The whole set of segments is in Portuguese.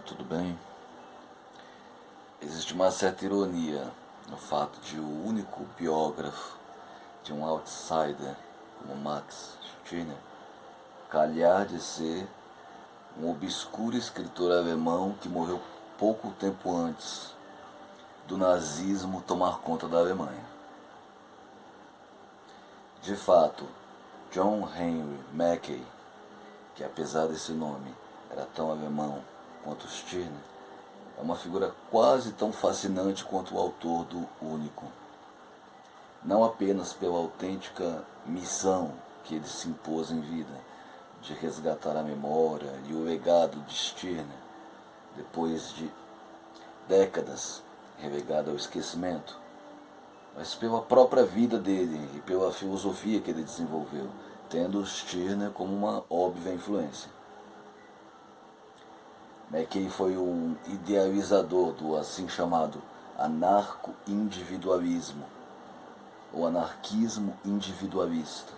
tudo bem? Existe uma certa ironia no fato de o único biógrafo de um outsider como Max Stirner calhar de ser um obscuro escritor alemão que morreu pouco tempo antes do nazismo tomar conta da Alemanha. De fato, John Henry Mackay, que apesar desse nome era tão alemão quanto Stirner, é uma figura quase tão fascinante quanto o autor do Único. Não apenas pela autêntica missão que ele se impôs em vida, de resgatar a memória e o legado de Stirner, depois de décadas relegado ao esquecimento, mas pela própria vida dele e pela filosofia que ele desenvolveu, tendo Stirner como uma óbvia influência. Mackay foi um idealizador do assim chamado anarco-individualismo, ou anarquismo individualista.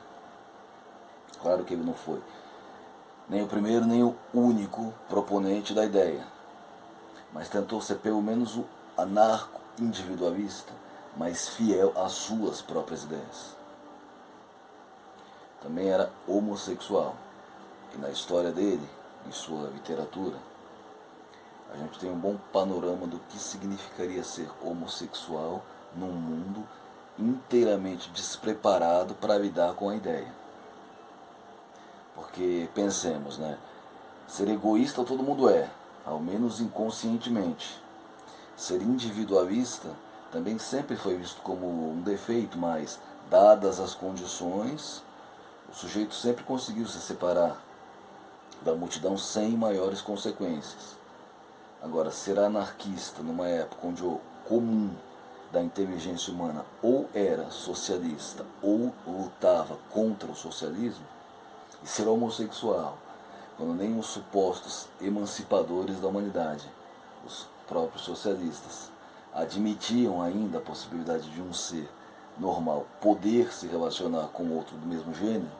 Claro que ele não foi nem o primeiro nem o único proponente da ideia, mas tentou ser pelo menos o anarco-individualista, mas fiel às suas próprias ideias. Também era homossexual, e na história dele, em sua literatura, a gente tem um bom panorama do que significaria ser homossexual num mundo inteiramente despreparado para lidar com a ideia. Porque pensemos, né? Ser egoísta todo mundo é, ao menos inconscientemente. Ser individualista também sempre foi visto como um defeito, mas, dadas as condições, o sujeito sempre conseguiu se separar da multidão sem maiores consequências. Agora, ser anarquista numa época onde o comum da inteligência humana ou era socialista ou lutava contra o socialismo, e ser homossexual, quando nem os supostos emancipadores da humanidade, os próprios socialistas, admitiam ainda a possibilidade de um ser normal poder se relacionar com outro do mesmo gênero,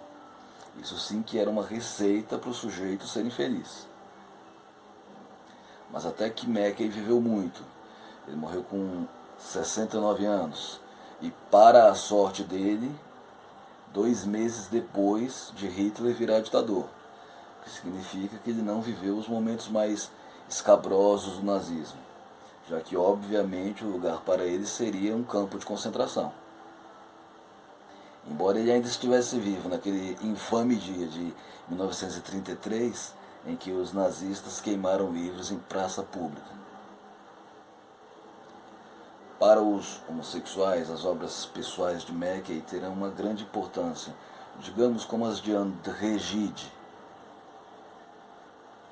isso sim que era uma receita para o sujeito ser infeliz. Mas até que Mackay viveu muito. Ele morreu com 69 anos. E para a sorte dele, 2 meses depois de Hitler virar ditador. O que significa que ele não viveu os momentos mais escabrosos do nazismo, já que obviamente o lugar para ele seria um campo de concentração. Embora ele ainda estivesse vivo naquele infame dia de 1933, em que os nazistas queimaram livros em praça pública. Para os homossexuais, as obras pessoais de Mackay terão uma grande importância, digamos como as de André Gide.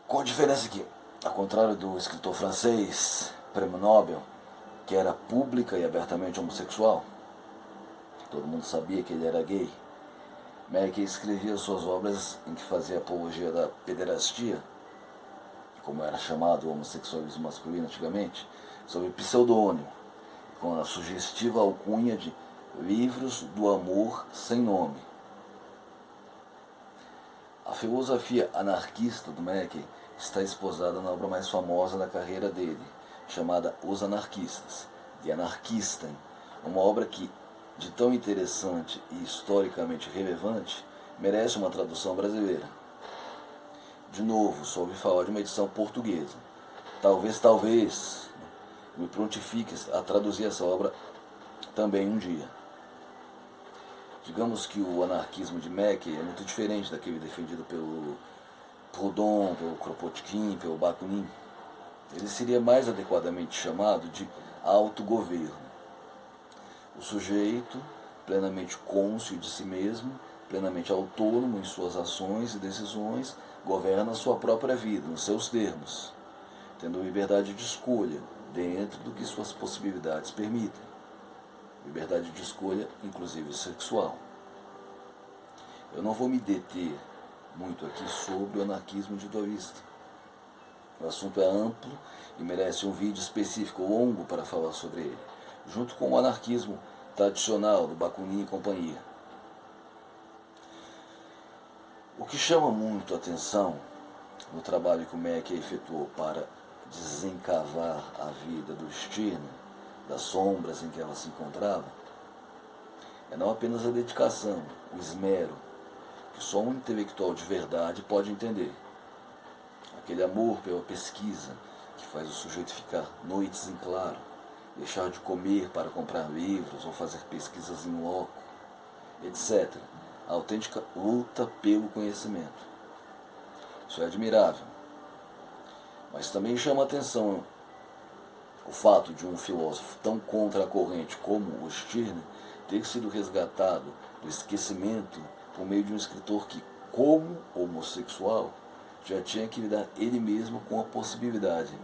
Com a diferença que, ao contrário do escritor francês, prêmio Nobel, que era pública e abertamente homossexual, todo mundo sabia que ele era gay, Mackay escrevia suas obras em que fazia apologia da pederastia, como era chamado o homossexualismo masculino antigamente, sob pseudônimo, com a sugestiva alcunha de Livros do Amor Sem Nome. A filosofia anarquista do Mackay está esposada na obra mais famosa da carreira dele, chamada Os Anarquistas, de Anarchisten, uma obra que, de tão interessante e historicamente relevante, merece uma tradução brasileira. De novo, só ouvi falar de uma edição portuguesa. Talvez, me prontifique a traduzir essa obra também um dia. Digamos que o anarquismo de Mackay é muito diferente daquele defendido pelo Proudhon, pelo Kropotkin, pelo Bakunin. Ele seria mais adequadamente chamado de autogoverno. O sujeito, plenamente cônscio de si mesmo, plenamente autônomo em suas ações e decisões, governa a sua própria vida, nos seus termos, tendo liberdade de escolha dentro do que suas possibilidades permitem. Liberdade de escolha, inclusive sexual. Eu não vou me deter muito aqui sobre o anarquismo individualista. O assunto é amplo e merece um vídeo específico longo para falar sobre ele, junto com o anarquismo tradicional do Bakunin e companhia. O que chama muito a atenção no trabalho que o Mackay efetuou para desencavar a vida do Stirner, das sombras em que ela se encontrava, é não apenas a dedicação, o esmero, que só um intelectual de verdade pode entender. Aquele amor pela pesquisa que faz o sujeito ficar noites em claro, deixar de comer para comprar livros ou fazer pesquisas em loco, etc. A autêntica luta pelo conhecimento. Isso é admirável. Mas também chama a atenção o fato de um filósofo tão contra a corrente como o Stirner ter sido resgatado do esquecimento por meio de um escritor que, como homossexual, já tinha que lidar ele mesmo com a possibilidade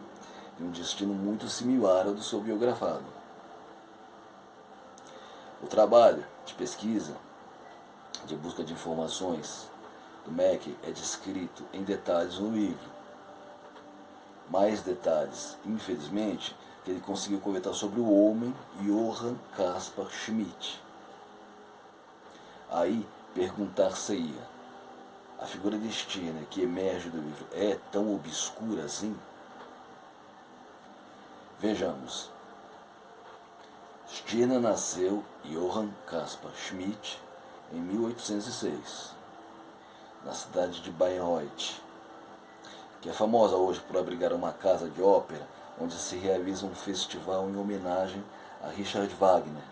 de um destino muito similar ao do seu biografado. O trabalho de pesquisa, de busca de informações do Mack é descrito em detalhes no livro. Mais detalhes, infelizmente, que ele conseguiu coletar sobre o homem Johann Caspar Schmidt. Aí, perguntar-se-ia, a figura de Stirner que emerge do livro é tão obscura assim? Vejamos. Stirner nasceu Johann Caspar Schmidt em 1806, na cidade de Bayreuth, que é famosa hoje por abrigar uma casa de ópera onde se realiza um festival em homenagem a Richard Wagner,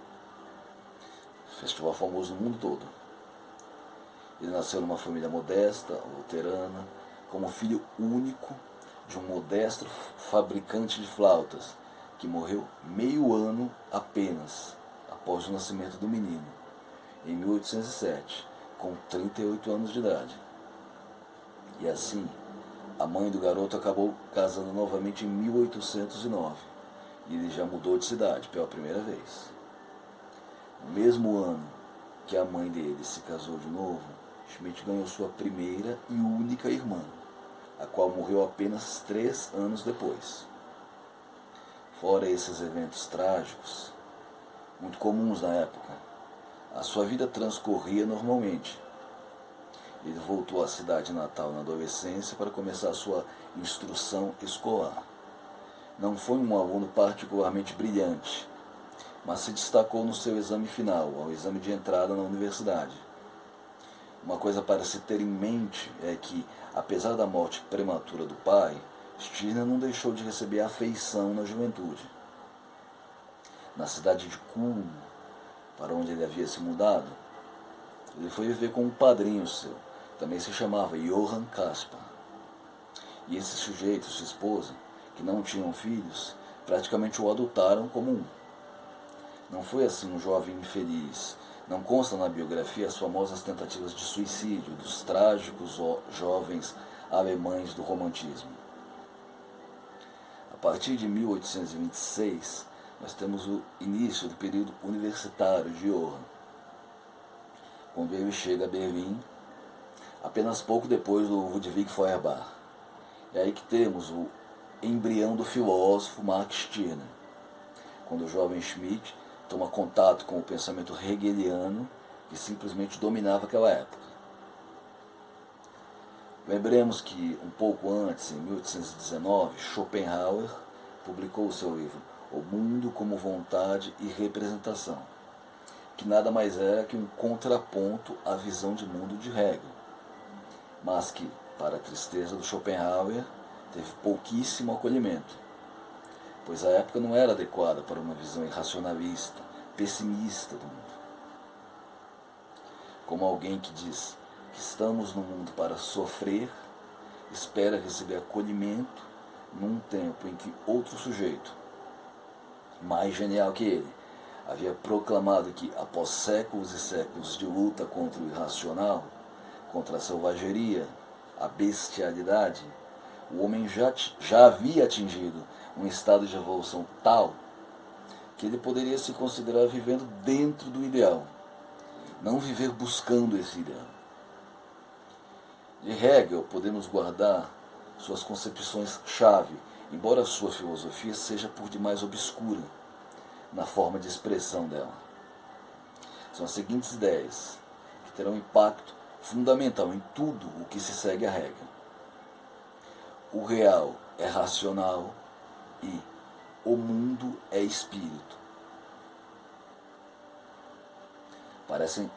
festival famoso no mundo todo. Ele nasceu numa família modesta, luterana, como filho único de um modesto fabricante de flautas, que morreu meio ano apenas após o nascimento do menino, em 1807, com 38 anos de idade. E assim, a mãe do garoto acabou casando novamente em 1809, e ele já mudou de cidade pela primeira vez. No mesmo ano que a mãe dele se casou de novo, Schmidt ganhou sua primeira e única irmã, a qual morreu apenas 3 anos depois. Fora esses eventos trágicos, muito comuns na época, a sua vida transcorria normalmente. Ele voltou à cidade natal na adolescência para começar a sua instrução escolar. Não foi um aluno particularmente brilhante, mas se destacou no seu exame final, ao exame de entrada na universidade. Uma coisa para se ter em mente é que, apesar da morte prematura do pai, Stirner não deixou de receber afeição na juventude. Na cidade de Kulm, para onde ele havia se mudado, ele foi viver com um padrinho seu, também se chamava Johann Caspar. E esse sujeito e sua esposa, que não tinham filhos, praticamente o adotaram como um. Não foi assim um jovem infeliz. Não consta na biografia as famosas tentativas de suicídio dos trágicos jovens alemães do romantismo. A partir de 1826, nós temos o início do período universitário de Johann, quando ele chega a Berlim, apenas pouco depois do Ludwig Feuerbach. É aí que temos o embrião do filósofo Max Stirner, quando o jovem Schmidt toma contato com o pensamento hegeliano que simplesmente dominava aquela época. Lembremos que, um pouco antes, em 1819, Schopenhauer publicou o seu livro O Mundo como Vontade e Representação, que nada mais era que um contraponto à visão de mundo de Hegel, mas que, para a tristeza do Schopenhauer, teve pouquíssimo acolhimento, pois a época não era adequada para uma visão irracionalista, pessimista do mundo. Como alguém que diz que estamos no mundo para sofrer, espera receber acolhimento num tempo em que outro sujeito, mais genial que ele, havia proclamado que, após séculos e séculos de luta contra o irracional, contra a selvageria, a bestialidade, o homem já havia atingido um estado de evolução tal que ele poderia se considerar vivendo dentro do ideal, não viver buscando esse ideal. De Hegel podemos guardar suas concepções-chave, embora a sua filosofia seja por demais obscura na forma de expressão dela. São as seguintes ideias, que terão impacto fundamental em tudo o que se segue a Hegel. O real é racional, e o mundo é espírito. Parecem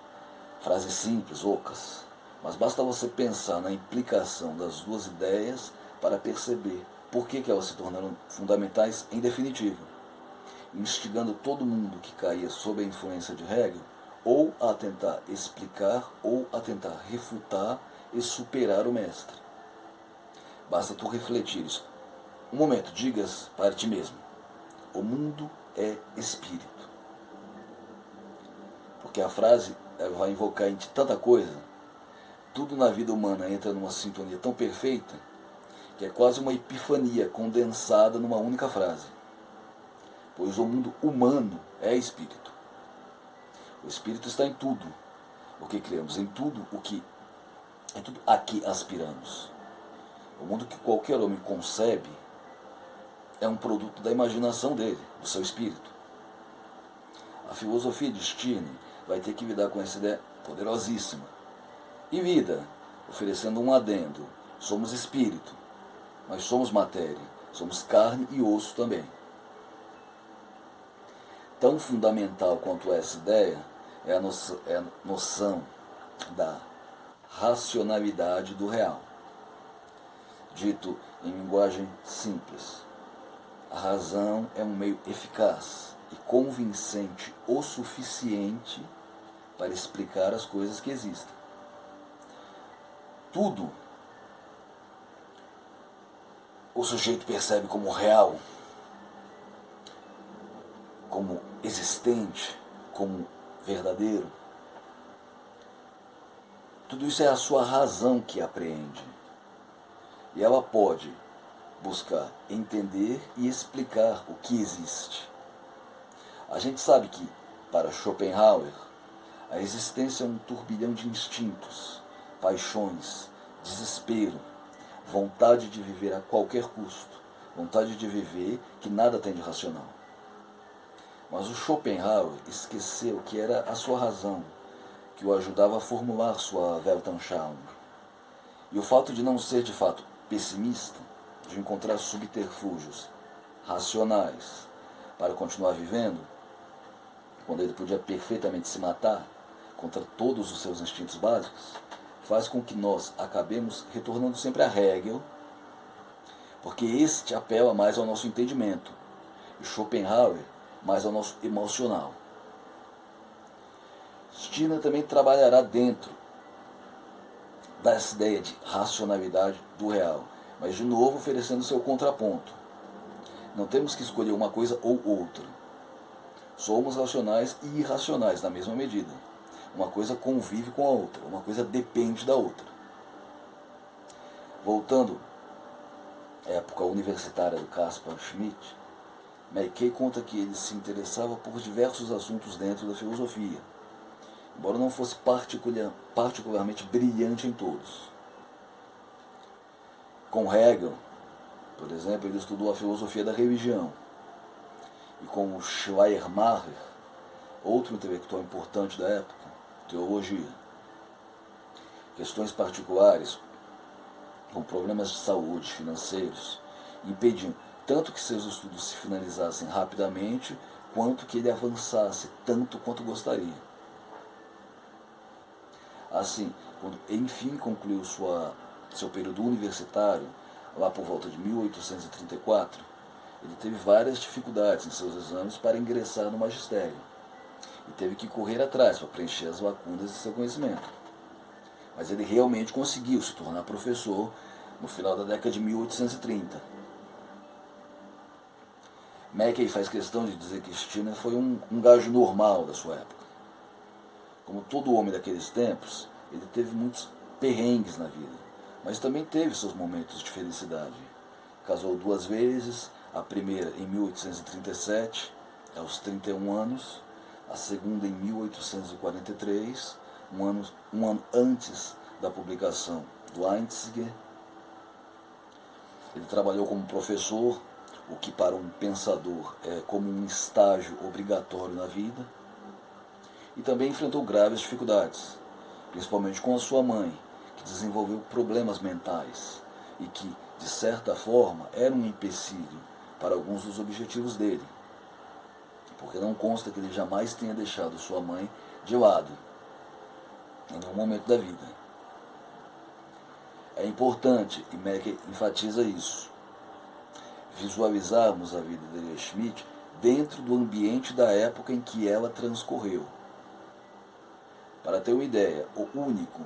frases simples, ocas, mas basta você pensar na implicação das duas ideias para perceber por que elas se tornaram fundamentais em definitivo, instigando todo mundo que caía sob a influência de Hegel ou a tentar explicar ou a tentar refutar e superar o mestre. Basta tu refletir isso. Um momento, digas para ti mesmo: o mundo é espírito. Porque a frase vai invocar em ti tanta coisa, tudo na vida humana entra numa sintonia tão perfeita, que é quase uma epifania condensada numa única frase. Pois o mundo humano é espírito. O espírito está em tudo o que criamos, em tudo a que aspiramos. O mundo que qualquer homem concebe é um produto da imaginação dele, do seu espírito. A filosofia de Stirner vai ter que lidar com essa ideia poderosíssima. E vida, oferecendo um adendo: somos espírito, mas somos matéria, somos carne e osso também. Tão fundamental quanto essa ideia é a noção da racionalidade do real. Dito em linguagem simples, a razão é um meio eficaz e convincente o suficiente para explicar as coisas que existem. Tudo o sujeito percebe como real, como existente, como verdadeiro. Tudo isso é a sua razão que apreende. E ela pode buscar entender e explicar o que existe. A gente sabe que, para Schopenhauer, a existência é um turbilhão de instintos, paixões, desespero, vontade de viver a qualquer custo, vontade de viver que nada tem de racional. Mas o Schopenhauer esqueceu que era a sua razão que o ajudava a formular sua Weltanschauung. E o fato de não ser de fato pessimista, de encontrar subterfúgios racionais para continuar vivendo, quando ele podia perfeitamente se matar contra todos os seus instintos básicos, faz com que nós acabemos retornando sempre a Hegel, porque este apela mais ao nosso entendimento, e Schopenhauer mais ao nosso emocional. Stirner também trabalhará dentro dessa ideia de racionalidade do real, mas de novo oferecendo seu contraponto. Não temos que escolher uma coisa ou outra. Somos racionais e irracionais na mesma medida. Uma coisa convive com a outra, uma coisa depende da outra. Voltando à época universitária do Caspar Schmidt, Mackay conta que ele se interessava por diversos assuntos dentro da filosofia, embora não fosse particularmente brilhante em todos. Com Hegel, por exemplo, ele estudou a filosofia da religião, e com Schleiermacher, outro intelectual importante da época, teologia. Questões particulares, como problemas de saúde, financeiros, impediam tanto que seus estudos se finalizassem rapidamente, quanto que ele avançasse tanto quanto gostaria. Assim, quando enfim concluiu seu período universitário, lá por volta de 1834, ele teve várias dificuldades em seus exames para ingressar no magistério, e teve que correr atrás para preencher as lacunas de seu conhecimento. Mas ele realmente conseguiu se tornar professor no final da década de 1830. Mackay faz questão de dizer que Stirner foi um gajo normal da sua época. Como todo homem daqueles tempos, ele teve muitos perrengues na vida, mas também teve seus momentos de felicidade. Casou 2 vezes, a primeira em 1837, aos 31 anos, a segunda em 1843, um ano antes da publicação do Leipziger. Ele trabalhou como professor, o que para um pensador é como um estágio obrigatório na vida, e também enfrentou graves dificuldades, principalmente com a sua mãe, que desenvolveu problemas mentais e que, de certa forma, era um empecilho para alguns dos objetivos dele, porque não consta que ele jamais tenha deixado sua mãe de lado, em nenhum momento da vida. É importante, e Mackey enfatiza isso, visualizarmos a vida de Leah Schmidt dentro do ambiente da época em que ela transcorreu. Para ter uma ideia, O Único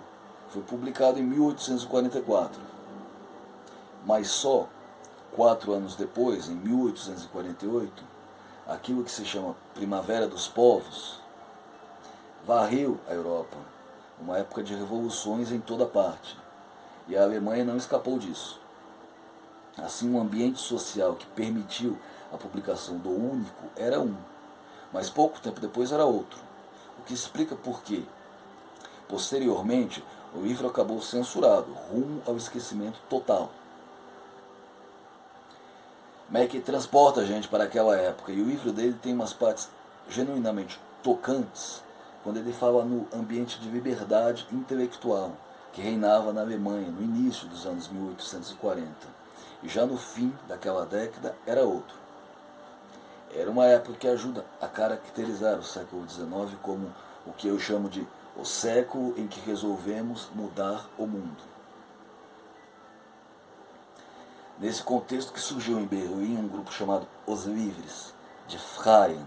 foi publicado em 1844, mas só 4 anos depois, em 1848, aquilo que se chama Primavera dos Povos varreu a Europa, uma época de revoluções em toda parte, e a Alemanha não escapou disso. Assim, um ambiente social que permitiu a publicação do Único era um, mas pouco tempo depois era outro, o que explica por que, posteriormente, o livro acabou censurado, rumo ao esquecimento total. Mackey transporta a gente para aquela época, e o livro dele tem umas partes genuinamente tocantes, quando ele fala no ambiente de liberdade intelectual que reinava na Alemanha no início dos anos 1840, e já no fim daquela década era outro. Era uma época que ajuda a caracterizar o século XIX como o que eu chamo de o século em que resolvemos mudar o mundo. Nesse contexto que surgiu em Berlim um grupo chamado Os Livres, de Freien,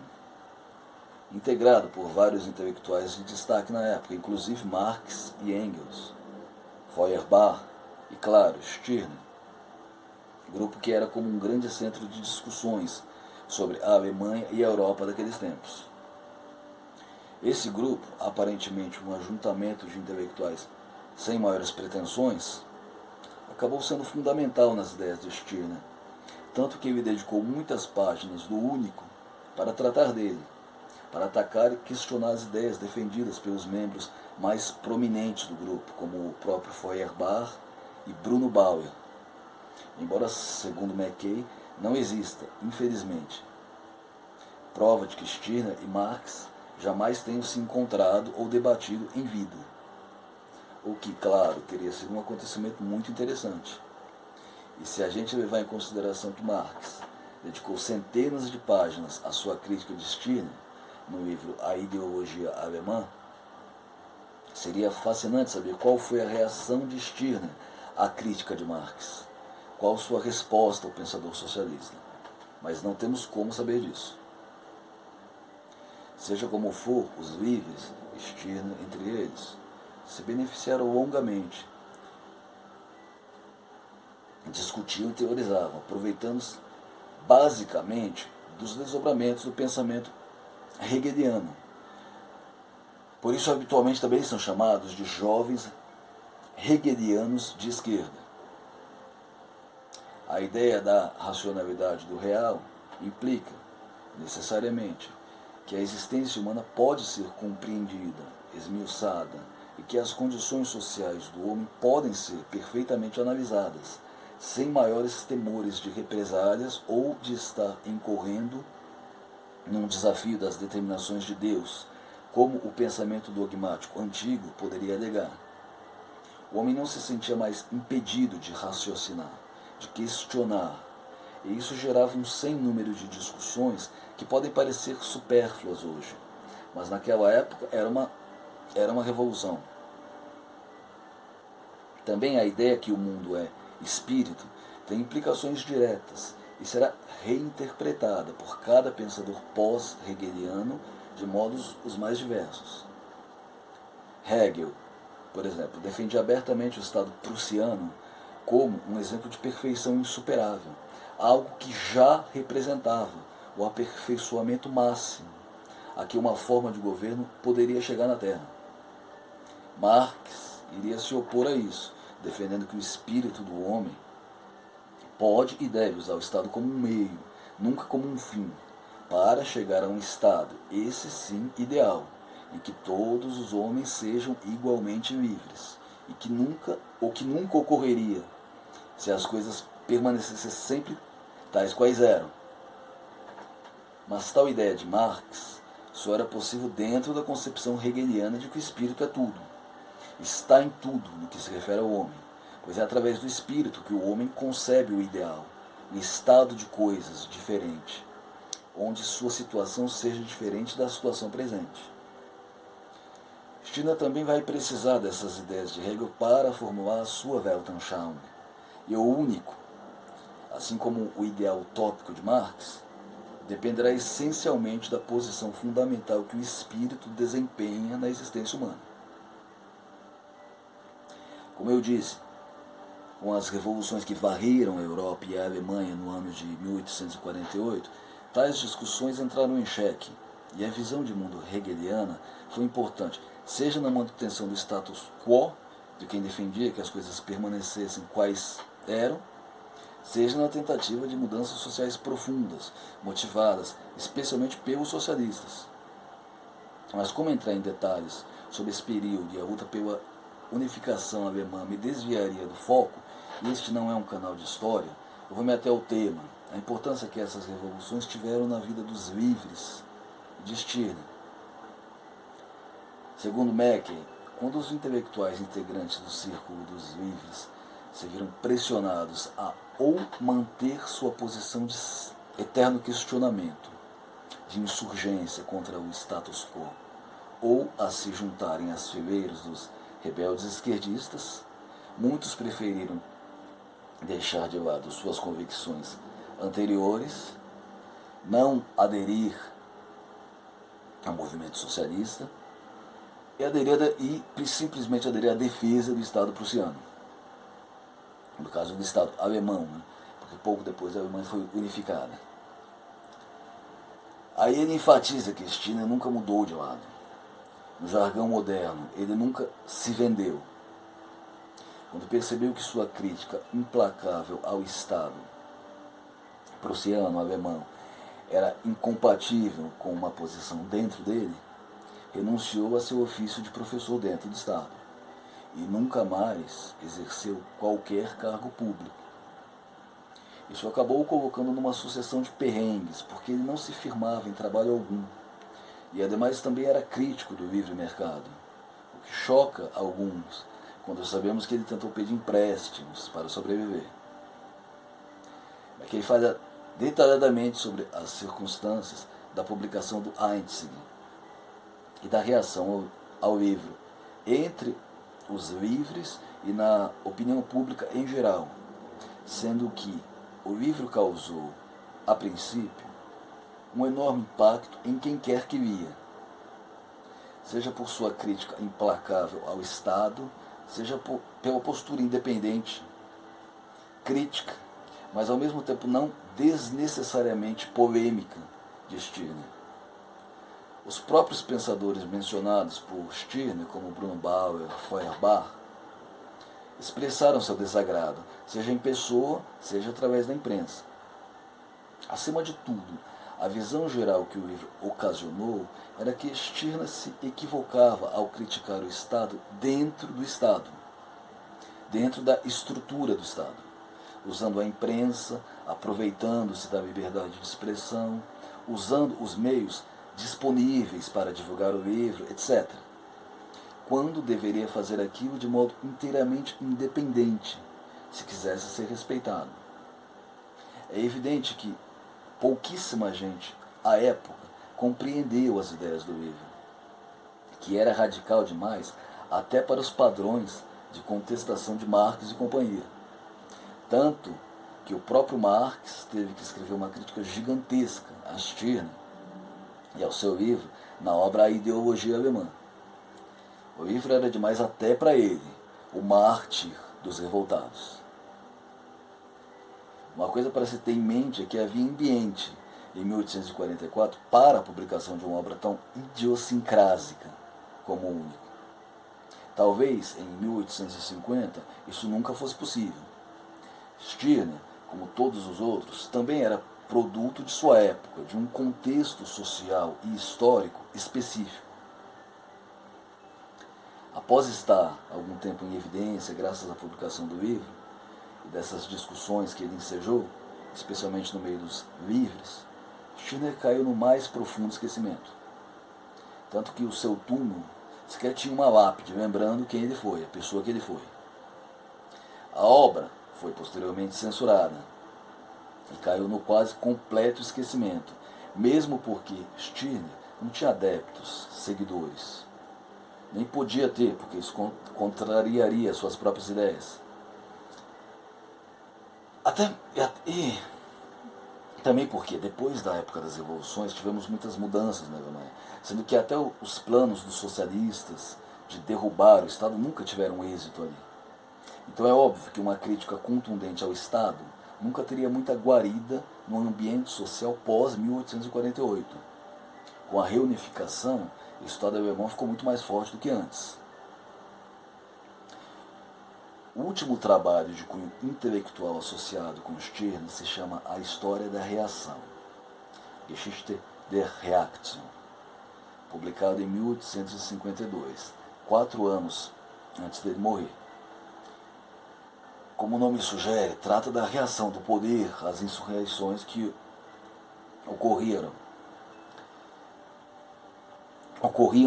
integrado por vários intelectuais de destaque na época, inclusive Marx e Engels, Feuerbach e, claro, Stirner. Grupo que era como um grande centro de discussões sobre a Alemanha e a Europa daqueles tempos. Esse grupo, aparentemente um ajuntamento de intelectuais sem maiores pretensões, acabou sendo fundamental nas ideias de Stirner, tanto que ele dedicou muitas páginas do Único para tratar dele, para atacar e questionar as ideias defendidas pelos membros mais prominentes do grupo, como o próprio Feuerbach e Bruno Bauer, embora, segundo Mackey, não exista, infelizmente, prova de que Stirner e Marx jamais tenham se encontrado ou debatido em vida. O que, claro, teria sido um acontecimento muito interessante. E se a gente levar em consideração que Marx dedicou centenas de páginas à sua crítica de Stirner, no livro A Ideologia Alemã, seria fascinante saber qual foi a reação de Stirner à crítica de Marx, qual sua resposta ao pensador socialista. Mas não temos como saber disso. Seja como for, os livres, Stirner entre eles, se beneficiaram longamente, discutiam e teorizavam, aproveitando-se basicamente dos desdobramentos do pensamento hegeliano. Por isso, habitualmente também são chamados de jovens hegelianos de esquerda. A ideia da racionalidade do real implica, necessariamente, que a existência humana pode ser compreendida, esmiuçada, e que as condições sociais do homem podem ser perfeitamente analisadas, sem maiores temores de represálias ou de estar incorrendo num desafio das determinações de Deus, como o pensamento dogmático antigo poderia alegar. O homem não se sentia mais impedido de raciocinar, de questionar, e isso gerava um sem número de discussões que podem parecer supérfluas hoje, mas naquela época era uma revolução. Também a ideia que o mundo é espírito tem implicações diretas e será reinterpretada por cada pensador pós-hegeliano de modos os mais diversos. Hegel, por exemplo, defendia abertamente o Estado prussiano como um exemplo de perfeição insuperável, algo que já representava o aperfeiçoamento máximo a que uma forma de governo poderia chegar na Terra. Marx iria se opor a isso, defendendo que o espírito do homem pode e deve usar o Estado como um meio, nunca como um fim, para chegar a um Estado, esse sim ideal, em que todos os homens sejam igualmente livres, e que nunca ocorreria se as coisas permanecessem sempre tais quais eram. Mas tal ideia de Marx só era possível dentro da concepção hegeliana de que o espírito é tudo, está em tudo no que se refere ao homem, pois é através do espírito que o homem concebe o ideal, um estado de coisas diferente, onde sua situação seja diferente da situação presente. Stirner também vai precisar dessas ideias de Hegel para formular a sua Weltanschauung. E o único, assim como o ideal utópico de Marx, dependerá essencialmente da posição fundamental que o espírito desempenha na existência humana. Como eu disse, com as revoluções que varreram a Europa e a Alemanha no ano de 1848, tais discussões entraram em xeque, e a visão de mundo hegeliana foi importante, seja na manutenção do status quo, de quem defendia que as coisas permanecessem quais eram, seja na tentativa de mudanças sociais profundas, motivadas especialmente pelos socialistas. Mas como entrar em detalhes sobre esse período e a luta pela unificação alemã me desviaria do foco, e este não é um canal de história, eu vou me ater ao tema, a importância que essas revoluções tiveram na vida dos livres de Stirner. Segundo Mackey, quando os intelectuais integrantes do Círculo dos Livres se viram pressionados a ou manter sua posição de eterno questionamento, de insurgência contra o status quo, ou a se juntarem às fileiras dos rebeldes esquerdistas, muitos preferiram deixar de lado suas convicções anteriores, não aderir ao movimento socialista e simplesmente aderir à defesa do Estado prussiano. No caso do Estado alemão, né? Porque pouco depois a Alemanha foi unificada. Aí ele enfatiza que Stirner nunca mudou de lado. No jargão moderno, ele nunca se vendeu. Quando percebeu que sua crítica implacável ao Estado prussiano, alemão, era incompatível com uma posição dentro dele, renunciou a seu ofício de professor dentro do Estado e nunca mais exerceu qualquer cargo público. Isso acabou o colocando numa sucessão de perrengues, porque ele não se firmava em trabalho algum. E ademais também era crítico do livre mercado, o que choca alguns quando sabemos que ele tentou pedir empréstimos para sobreviver. Aqui ele fala detalhadamente sobre as circunstâncias da publicação do Einzig e da reação ao livro entre os livres e na opinião pública em geral, sendo que o livro causou, a princípio, um enorme impacto em quem quer que lia, seja por sua crítica implacável ao Estado, seja pela postura independente, crítica, mas ao mesmo tempo não desnecessariamente polêmica de Stirner. Os próprios pensadores mencionados por Stirner, como Brunbauer, Feuerbach, expressaram seu desagrado, seja em pessoa, seja através da imprensa. Acima de tudo, a visão geral que o livro ocasionou era que Stirner se equivocava ao criticar o Estado dentro do Estado, dentro da estrutura do Estado, usando a imprensa, aproveitando-se da liberdade de expressão, usando os meios disponíveis para divulgar o livro, etc., quando deveria fazer aquilo de modo inteiramente independente, se quisesse ser respeitado. É evidente que pouquíssima gente, à época, compreendeu as ideias do livro, que era radical demais até para os padrões de contestação de Marx e companhia. Tanto que o próprio Marx teve que escrever uma crítica gigantesca a Stirner e ao seu livro na obra A Ideologia Alemã. O livro era demais até para ele, o mártir dos revoltados. Uma coisa para se ter em mente é que havia ambiente, em 1844, para a publicação de uma obra tão idiosincrásica como o Único. Talvez, em 1850, isso nunca fosse possível. Stirner, como todos os outros, também era produto de sua época, de um contexto social e histórico específico. Após estar algum tempo em evidência, graças à publicação do livro, e dessas discussões que ele ensejou, especialmente no meio dos livres, Stirner caiu no mais profundo esquecimento. Tanto que o seu túmulo sequer tinha uma lápide, lembrando quem ele foi, a pessoa que ele foi. A obra foi posteriormente censurada. e caiu no quase completo esquecimento, mesmo porque Stirner não tinha adeptos, seguidores. Nem podia ter, porque isso contrariaria suas próprias ideias. E também porque depois da época das revoluções tivemos muitas mudanças na Alemanha, sendo que até os planos dos socialistas de derrubar o Estado nunca tiveram êxito ali. Então é óbvio que uma crítica contundente ao Estado nunca teria muita guarida no ambiente social pós-1848. Com a reunificação, o Estado alemão ficou muito mais forte do que antes. O último trabalho de cunho intelectual associado com Stirner se chama A História da Reação, Geschichte der Reaktion, publicado em 1852, 4 anos antes dele morrer. Como o nome sugere, trata da reação do poder às insurreições que ocorriam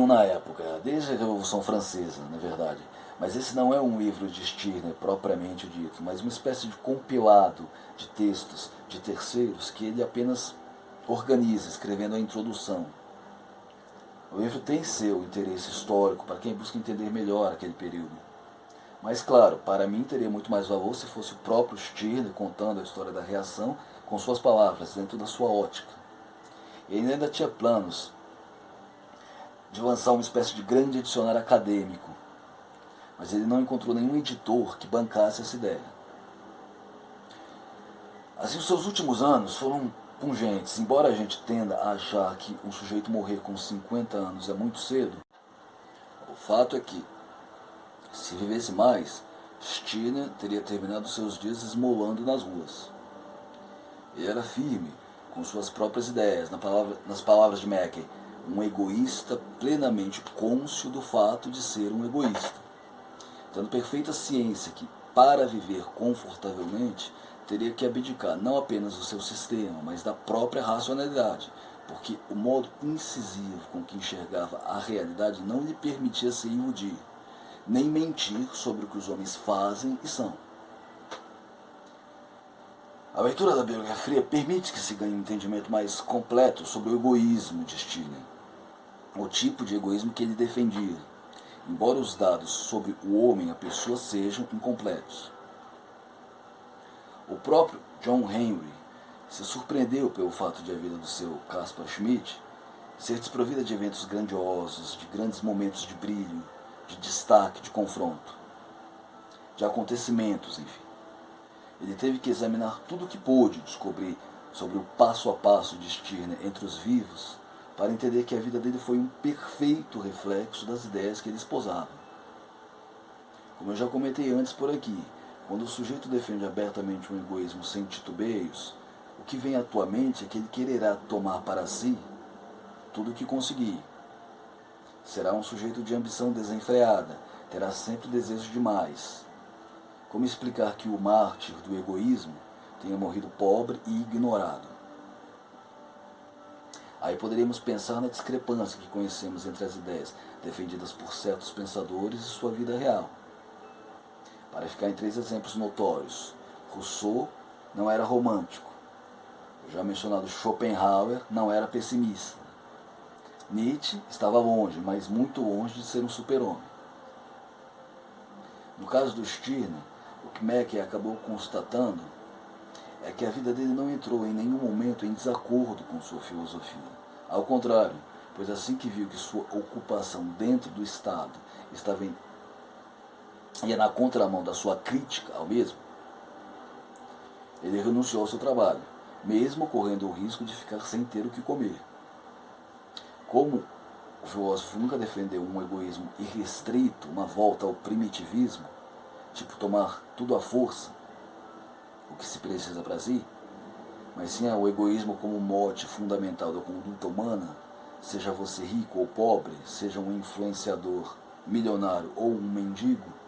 na época, desde a Revolução Francesa, na verdade. Mas esse não é um livro de Stirner propriamente dito, mas uma espécie de compilado de textos de terceiros que ele apenas organiza, escrevendo a introdução. O livro tem seu interesse histórico para quem busca entender melhor aquele período. Mas, claro, para mim teria muito mais valor se fosse o próprio Stirner contando a história da reação com suas palavras, dentro da sua ótica. E ele ainda tinha planos de lançar uma espécie de grande dicionário acadêmico, mas ele não encontrou nenhum editor que bancasse essa ideia. Assim, os seus últimos anos foram pungentes. Embora a gente tenda a achar que um sujeito morrer com 50 anos é muito cedo, o fato é que, se vivesse mais, Stirner teria terminado seus dias esmolando nas ruas. Ele era firme com suas próprias ideias, nas palavras de Mackay, um egoísta plenamente cônscio do fato de ser um egoísta, tendo perfeita ciência que, para viver confortavelmente, teria que abdicar não apenas do seu sistema, mas da própria racionalidade, porque o modo incisivo com que enxergava a realidade não lhe permitia se iludir, nem mentir sobre o que os homens fazem e são. A leitura da biografia permite que se ganhe um entendimento mais completo sobre o egoísmo de Stirner, o tipo de egoísmo que ele defendia, embora os dados sobre o homem e a pessoa sejam incompletos. O próprio John Henry se surpreendeu pelo fato de a vida do seu Caspar Schmidt ser desprovida de eventos grandiosos, de grandes momentos de brilho, de destaque, de confronto, de acontecimentos, enfim. Ele teve que examinar tudo o que pôde descobrir sobre o passo a passo de Stirner entre os vivos para entender que a vida dele foi um perfeito reflexo das ideias que ele esposava. Como eu já comentei antes por aqui, quando o sujeito defende abertamente um egoísmo sem titubeios, o que vem à tua mente é que ele quererá tomar para si tudo o que conseguir. Será um sujeito de ambição desenfreada, terá sempre desejo de mais. Como explicar que o mártir do egoísmo tenha morrido pobre e ignorado? Aí poderíamos pensar na discrepância que conhecemos entre as ideias defendidas por certos pensadores e sua vida real. Para ficar em 3 exemplos notórios, Rousseau não era romântico. O já mencionado Schopenhauer não era pessimista. Nietzsche estava longe, mas muito longe de ser um super-homem. No caso do Stirner, o que Mackay acabou constatando é que a vida dele não entrou em nenhum momento em desacordo com sua filosofia. Ao contrário, pois assim que viu que sua ocupação dentro do Estado ia na contramão da sua crítica ao mesmo, ele renunciou ao seu trabalho, mesmo correndo o risco de ficar sem ter o que comer. Como o filósofo nunca defendeu um egoísmo irrestrito, uma volta ao primitivismo, tipo tomar tudo à força, o que se precisa para si, mas sim o egoísmo como mote fundamental da conduta humana, seja você rico ou pobre, seja um influenciador, milionário ou um mendigo,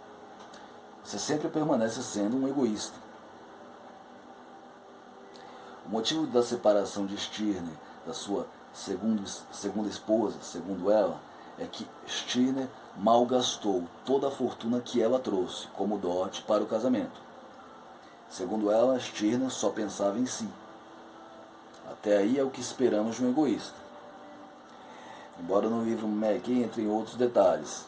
você sempre permanece sendo um egoísta. O motivo da separação de Stirner da sua segunda esposa, segundo ela, é que Stirner malgastou toda a fortuna que ela trouxe como dote para o casamento. Segundo ela, Stirner só pensava em si. Até aí é o que esperamos de um egoísta. Embora no livro Mackey entre em outros detalhes,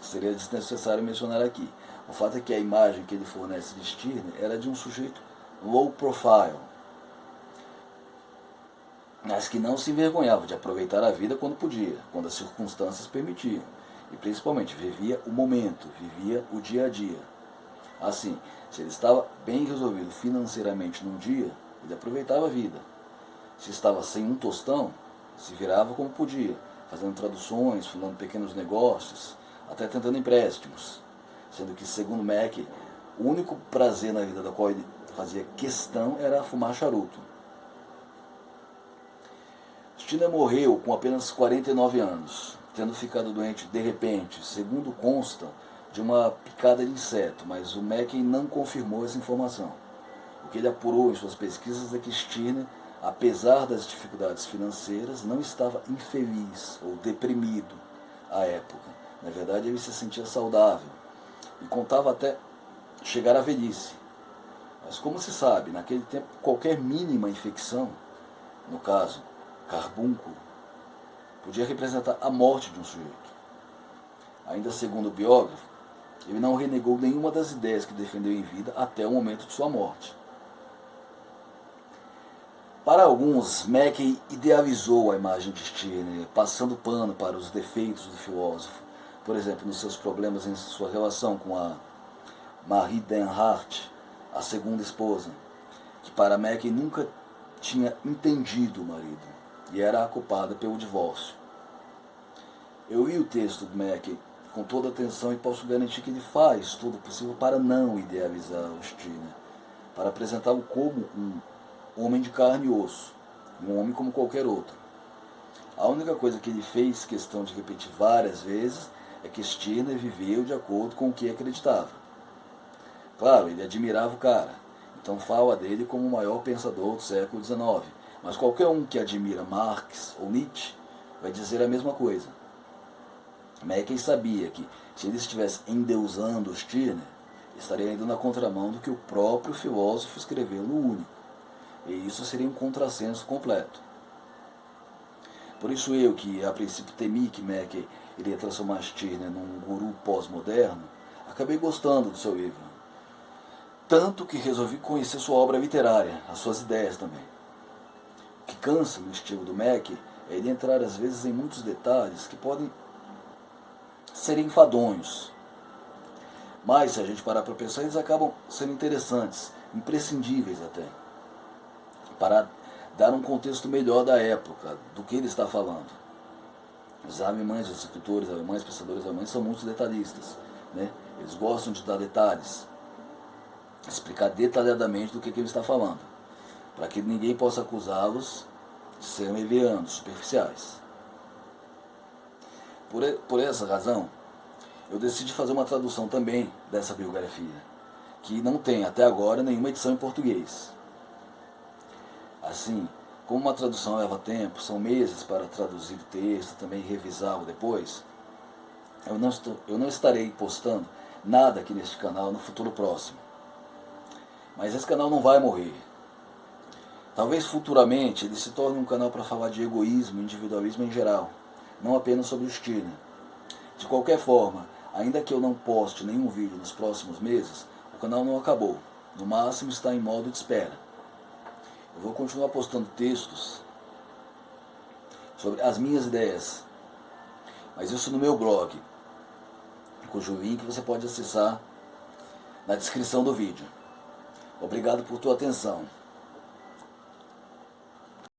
que seria desnecessário mencionar aqui. O fato é que a imagem que ele fornece de Stirner era de um sujeito low profile, mas que não se envergonhava de aproveitar a vida quando podia, quando as circunstâncias permitiam, e principalmente vivia o momento, vivia o dia a dia. Assim, se ele estava bem resolvido financeiramente num dia, ele aproveitava a vida. Se estava sem um tostão, se virava como podia, fazendo traduções, fundando pequenos negócios, até tentando empréstimos. Sendo que, segundo Mackey, o único prazer na vida da qual ele fazia questão era fumar charuto. Stirner morreu com apenas 49 anos, tendo ficado doente de repente, segundo consta, de uma picada de inseto, mas o Mackey não confirmou essa informação. O que ele apurou em suas pesquisas é que Stirner, apesar das dificuldades financeiras, não estava infeliz ou deprimido à época. Na verdade, ele se sentia saudável e contava até chegar à velhice. Mas como se sabe, naquele tempo qualquer mínima infecção, no caso, carbúnculo, podia representar a morte de um sujeito. Ainda segundo o biógrafo, ele não renegou nenhuma das ideias que defendeu em vida até o momento de sua morte. Para alguns, Mackey idealizou a imagem de Stirner, passando pano para os defeitos do filósofo, por exemplo, nos seus problemas em sua relação com a Marie Denhart, a segunda esposa, que para Mackey nunca tinha entendido o marido e era a culpada pelo divórcio. Eu li o texto do Mackey com toda atenção e posso garantir que ele faz tudo possível para não idealizar o Stirner, para apresentá-lo como um homem de carne e osso, um homem como qualquer outro. A única coisa que ele fez questão de repetir várias vezes é que Stirner viveu de acordo com o que acreditava. Claro, ele admirava o cara, então fala dele como o maior pensador do século XIX, mas qualquer um que admira Marx ou Nietzsche vai dizer a mesma coisa. Mackey sabia que, se ele estivesse endeusando o Stirner, estaria indo na contramão do que o próprio filósofo escreveu no Único, e isso seria um contrassenso completo. Por isso eu, que a princípio temi que Mackey iria transformar Stirner num guru pós-moderno, acabei gostando do seu livro. Tanto que resolvi conhecer sua obra literária, as suas ideias também. O que cansa no estilo do Mackey é ele entrar às vezes em muitos detalhes que podem ser enfadonhos. Mas, se a gente parar para pensar, eles acabam sendo interessantes, imprescindíveis até, para dar um contexto melhor da época, do que ele está falando. Os alemães, os escritores alemães, pensadores alemães, são muito detalhistas, né? Eles gostam de dar detalhes, explicar detalhadamente do que ele está falando, para que ninguém possa acusá-los de serem levianos, superficiais. Por essa razão, eu decidi fazer uma tradução também dessa biografia, que não tem até agora nenhuma edição em português. Assim, como uma tradução leva tempo, são meses para traduzir o texto, também revisá-lo depois, eu não estarei postando nada aqui neste canal no futuro próximo. Mas esse canal não vai morrer. Talvez futuramente ele se torne um canal para falar de egoísmo e individualismo em geral, não apenas sobre o Stirner. De qualquer forma, ainda que eu não poste nenhum vídeo nos próximos meses, o canal não acabou. No máximo está em modo de espera. Eu vou continuar postando textos sobre as minhas ideias, mas isso no meu blog, cujo link você pode acessar na descrição do vídeo. Obrigado por tua atenção.